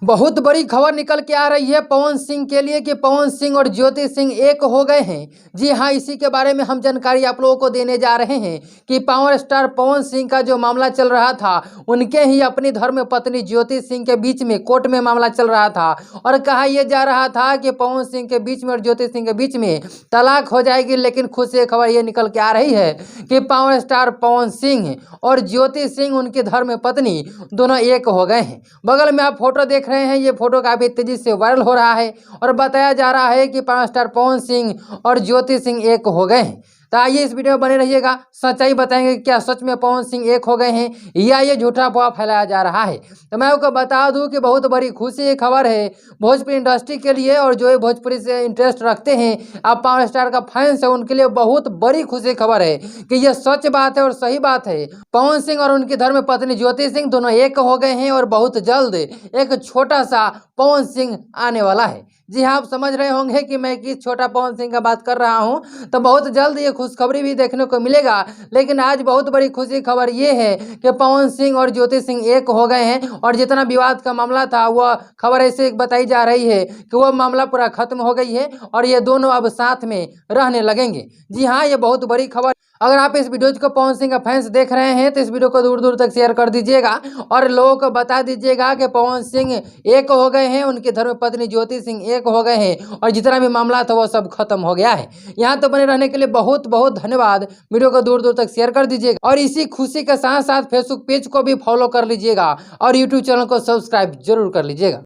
बहुत बड़ी खबर निकल के आ रही है पवन सिंह के लिए कि पवन सिंह और ज्योति सिंह एक हो गए हैं। जी हां, इसी के बारे में हम जानकारी आप लोगों को देने जा रहे हैं कि पावर स्टार पवन सिंह का जो मामला चल रहा था, उनके ही अपनी धर्म पत्नी ज्योति सिंह के बीच में कोर्ट में मामला चल रहा था और कहा यह जा रहा था कि पवन सिंह के बीच में और ज्योति सिंह के बीच में तलाक हो जाएगी। लेकिन खुद से खबर ये निकल के आ रही है कि पावर स्टार पवन सिंह और ज्योति सिंह, उनकी धर्म पत्नी, दोनों एक हो गए हैं। बगल में आप फोटो देख रहे हैं, ये फोटो काफी तेजी से वायरल हो रहा है और बताया जा रहा है कि पावर स्टार पवन सिंह और ज्योति सिंह एक हो गए हैं। तो आइए इस वीडियो में बने रहिएगा, सच्चाई बताएंगे कि क्या सच में पवन सिंह एक हो गए हैं या ये झूठा अफवाह फैलाया जा रहा है। तो मैं आपको बता दूं कि बहुत बड़ी खुशी की खबर है भोजपुरी इंडस्ट्री के लिए, और जो भोजपुरी से इंटरेस्ट रखते हैं, आप पावर स्टार का फैंस है, उनके लिए बहुत बड़ी खुशी की खबर है कि यह सच बात है और सही बात है। पवन सिंह और उनकी धर्म पत्नी ज्योति सिंह दोनों एक हो गए हैं और बहुत जल्द एक छोटा सा पवन सिंह आने वाला है। जी हाँ, आप समझ रहे होंगे कि मैं किस छोटा पवन सिंह का बात कर रहा हूँ। तो बहुत जल्द ये खुशखबरी भी देखने को मिलेगा। लेकिन आज बहुत बड़ी खुशी खबर ये है कि पवन सिंह और ज्योति सिंह एक हो गए हैं और जितना विवाद का मामला था, वह खबर ऐसे बताई जा रही है कि वह मामला पूरा खत्म हो गई है और ये दोनों अब साथ में रहने लगेंगे। जी हाँ, ये बहुत बड़ी खबर। अगर आप इस वीडियो को पवन सिंह का फैंस देख रहे हैं तो इस वीडियो को दूर दूर तक शेयर कर दीजिएगा और लोगों को बता दीजिएगा कि पवन सिंह एक हो गए हैं, उनकी धर्मपत्नी ज्योति सिंह एक हो गए हैं और जितना भी मामला था वो सब खत्म हो गया है। यहाँ तो बने रहने के लिए बहुत बहुत धन्यवाद। वीडियो को दूर दूर तक शेयर कर दीजिएगा और इसी खुशी के साथ साथ फेसबुक पेज को भी फॉलो कर लीजिएगा और यूट्यूब चैनल को सब्सक्राइब जरूर कर लीजिएगा।